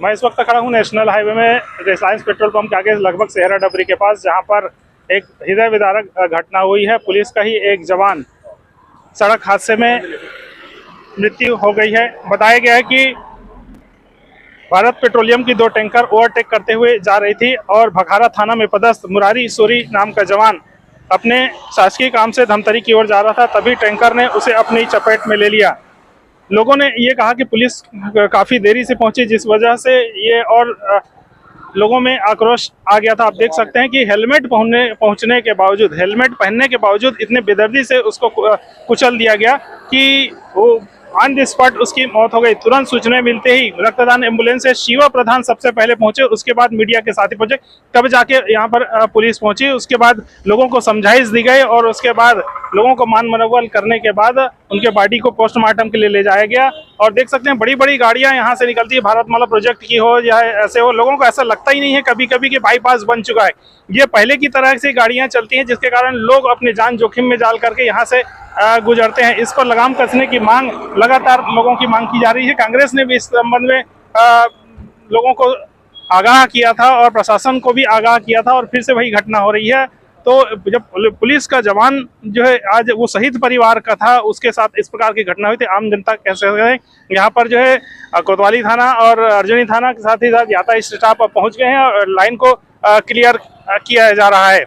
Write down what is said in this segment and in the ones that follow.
मैं इस वक्त खड़ा हूँ नेशनल हाईवे में रिलायंस पेट्रोल पंप के आगे लगभग सेहरा डबरी के पास, जहाँ पर एक हृदय विदारक घटना हुई है। पुलिस का ही एक जवान सड़क हादसे में मृत्यु हो गई है। बताया गया है कि भारत पेट्रोलियम की 2 टैंकर ओवरटेक करते हुए जा रही थी और भखारा थाना में पदस्थ मुरारी सोरी नाम का जवान अपने शासकीय काम से धमतरी की ओर जा रहा था, तभी टैंकर ने उसे अपनी चपेट में ले लिया। लोगों ने ये कहा कि पुलिस काफ़ी देरी से पहुंची, जिस वजह से ये और लोगों में आक्रोश आ गया था। आप देख सकते हैं कि हेलमेट पहनने के बावजूद इतने बेदर्दी से उसको कुचल दिया गया कि वो ऑन द स्पॉट उसकी मौत हो गई। तुरंत सूचना मिलते ही रक्तदान एम्बुलेंस से शिवा प्रधान सबसे पहले पहुंचे, उसके बाद मीडिया के साथी पहुंचे, तब जाके यहाँ पर पुलिस पहुंची। उसके बाद लोगों को समझाइश दी गई और उसके बाद लोगों को मान मनोबल करने के बाद उनके बॉडी को पोस्टमार्टम के लिए ले जाया गया। और देख सकते हैं बड़ी बड़ी गाड़ियां यहाँ से निकलती है, भारतमाला प्रोजेक्ट की हो या ऐसे हो, लोगों को ऐसा लगता ही नहीं है कभी कभी कि बाईपास बन चुका है। ये पहले की तरह से गाड़ियां चलती हैं, जिसके कारण लोग अपनी जान जोखिम में डाल करके यहाँ से गुजरते हैं। इस पर लगाम कसने की मांग लगातार लोगों की मांग की जा रही है। कांग्रेस ने भी इस संबंध में लोगों को आगाह किया था और प्रशासन को भी आगाह किया था, और फिर से वही घटना हो रही है। तो जब पुलिस का जवान जो है आज वो शहीद परिवार का था, उसके साथ इस प्रकार की घटना हुई थी, आम जनता कैसे है यहाँ पर जो है कोतवाली थाना और अर्जुनी थाना के साथ ही साथ यातायात स्टाफ पहुंच गए हैं और लाइन को क्लियर किया जा रहा है।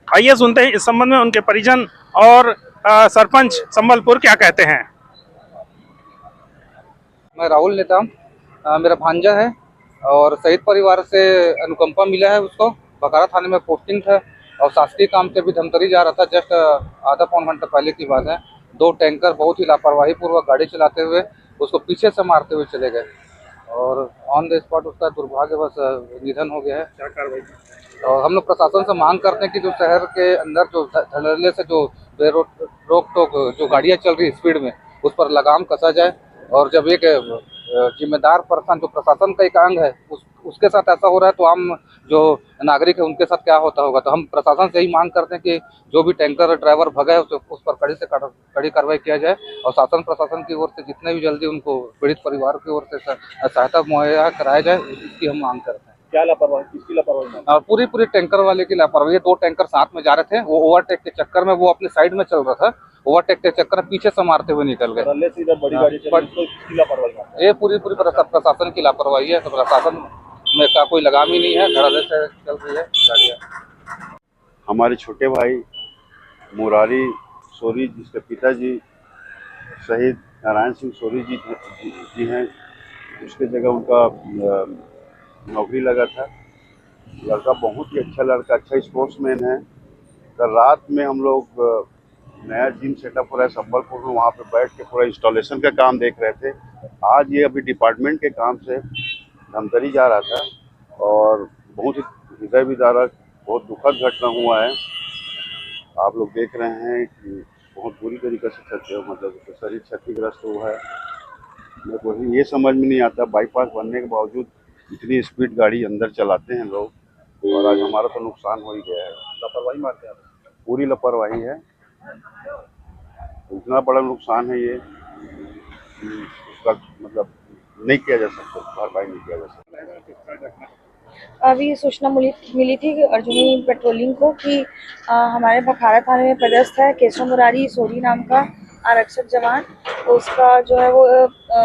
आइए सुनते हैं इस संबंध में उनके परिजन और सरपंच संबलपुर क्या कहते हैं। मैं राहुल नेता, मेरा भांजा है और शहीद परिवार से अनुकंपा मिला है। उसको बकारा थाने में पोस्टिंग था और शासकीय काम से भी धमतरी जा रहा था। जस्ट आधा पौन घंटा पहले की बात है। 2 टैंकर बहुत ही लापरवाही पूर्वक गाड़ी चलाते हुए उसको पीछे से मारते हुए चले गए और ऑन द स्पॉट उसका दुर्भाग्यवश निधन हो गया है। क्या कार्रवाई? और हम लोग प्रशासन से मांग करते हैं कि जो शहर के अंदर जो धड़ल्ले से जो रोक टोक जो गाड़ियाँ चल रही स्पीड में, उस पर लगाम कसा जाए। और जब एक जिम्मेदार पर्सन जो प्रशासन का एक अंग है उसके साथ ऐसा हो रहा है, तो आम जो नागरिक है उनके साथ क्या होता होगा। तो हम प्रशासन से ही मांग करते हैं कि जो भी टैंकर ड्राइवर भगा है उस पर कड़ी कार्रवाई किया जाए और शासन प्रशासन की ओर से जितने भी जल्दी उनको पीड़ित परिवार की ओर से सहायता मुहैया कराया जाए, इसकी हम मांग करते हैं। क्या लापरवाही, किसकी लापरवाही? पूरी टैंकर वाले की लापरवाही। 2 टैंकर साथ में जा रहे थे, वो ओवरटेक के चक्कर में वो अपने साइड में चल रहा था, ओवरटेक के चक्कर में पीछे से मारते हुए निकल गए। बड़ी गाड़ी किसकी लापरवाही? ये पूरी प्रशासन की लापरवाही है। तो प्रशासन में का कोई लगाम ही नहीं है, धड़ल्ले से चल रही है गाड़ियाँ। हमारे छोटे भाई मुरारी सोरी, जिसके पिताजी शहीद नारायण सिंह सोरी जी हैं, उसके जगह उनका नौकरी लगा था। लड़का बहुत ही अच्छा लड़का, अच्छा स्पोर्ट्समैन है। कल रात में हम लोग नया जिम सेटअप हो रहा है संबलपुर में, वहाँ पे बैठ के पूरा इंस्टॉलेशन का काम देख रहे थे। आज ये अभी डिपार्टमेंट के काम से धमतरी जा रहा था और बहुत ही हृदय विदारक, बहुत दुखद घटना हुआ है। आप लोग देख रहे हैं कि बहुत बुरी तरीके से मतलब शरीर क्षतिग्रस्त हुआ है। मेरे को ये समझ में नहीं आता, बाईपास बनने के बावजूद इतनी स्पीड गाड़ी अंदर चलाते हैं लोग, और आज हमारा तो नुकसान हो ही गया है। लापरवाही मारते हैं, पूरी लापरवाही है। इतना बड़ा नुकसान है ये, उसका मतलब नहीं किया जा सकता, भरपाई नहीं किया जा सकता। अभी सूचना मिली थी अर्जुनी पेट्रोलिंग को कि हमारे बखारा थाने में पदस्थ है केशव मुरारी सोरी नाम का आरक्षक जवान। तो उसका जो है वो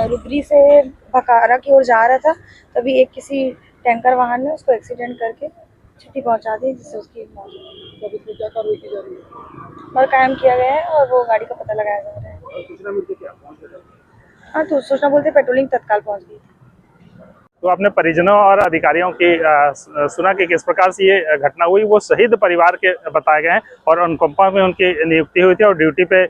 रुबरी से बखारा की ओर जा रहा था, तभी एक किसी टैंकर वाहन ने उसको एक्सीडेंट करके छुट्टी पहुंचा दी, जिससे उसकी मौत हो गई। तब इसमें क्या कार्रवाई की जा रही है? और कायम किया गया है और वो गाड़ी का पता लगाया जा रहा है। सूचना मिलती क्या पहुंच गए? हाँ, तो सूचना बोलते पेट्रोलिंग तत्काल पहुंच गई। तो अपने परिजनों और अधिकारियों की सुना कि किस प्रकार से ये घटना हुई। वो शहीद परिवार के बताए गए हैं और अनुकंपा में उनकी नियुक्ति हुई थी और ड्यूटी पे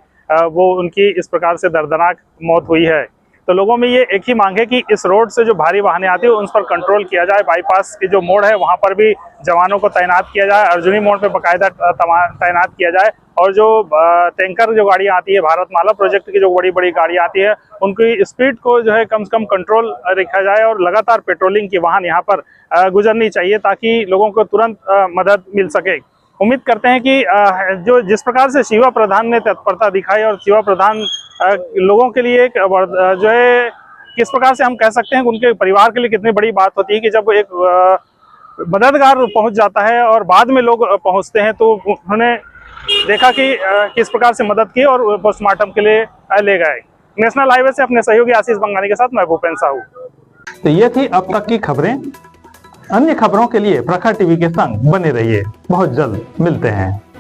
वो उनकी इस प्रकार से दर्दनाक मौत हुई है। तो लोगों में ये एक ही मांग है कि इस रोड से जो भारी वाहनें आती है उन पर कंट्रोल किया जाए। बाईपास के जो मोड़ है वहाँ पर भी जवानों को तैनात किया जाए, अर्जुनी मोड़ पे बाकायदा तैनात किया जाए, और जो टैंकर जो गाड़ियाँ आती है, भारतमाला प्रोजेक्ट की जो बड़ी बड़ी गाड़ियाँ आती है, उनकी स्पीड को जो है कम से कम कंट्रोल रखा जाए और लगातार पेट्रोलिंग की वाहन यहाँ पर गुजरनी चाहिए ताकि लोगों को तुरंत मदद मिल सके। उम्मीद करते हैं कि जो जिस प्रकार से शिवा प्रधान ने तत्परता दिखाई और शिवा प्रधान लोगों के लिए जो है किस प्रकार से हम कह सकते हैं कि उनके परिवार के लिए कितनी बड़ी बात होती है कि जब एक मददगार पहुंच जाता है और बाद में लोग पहुंचते हैं, तो उन्होंने देखा कि किस प्रकार से मदद की और पोस्टमार्टम के लिए ले गए। नेशनल हाईवे से अपने सहयोगी आशीष बंगानी के साथ मैं भूपेन साहू। तो ये थी अब तक की खबरें। अन्य खबरों के लिए प्रखर टीवी के संग बने रहिए। बहुत जल्द मिलते हैं।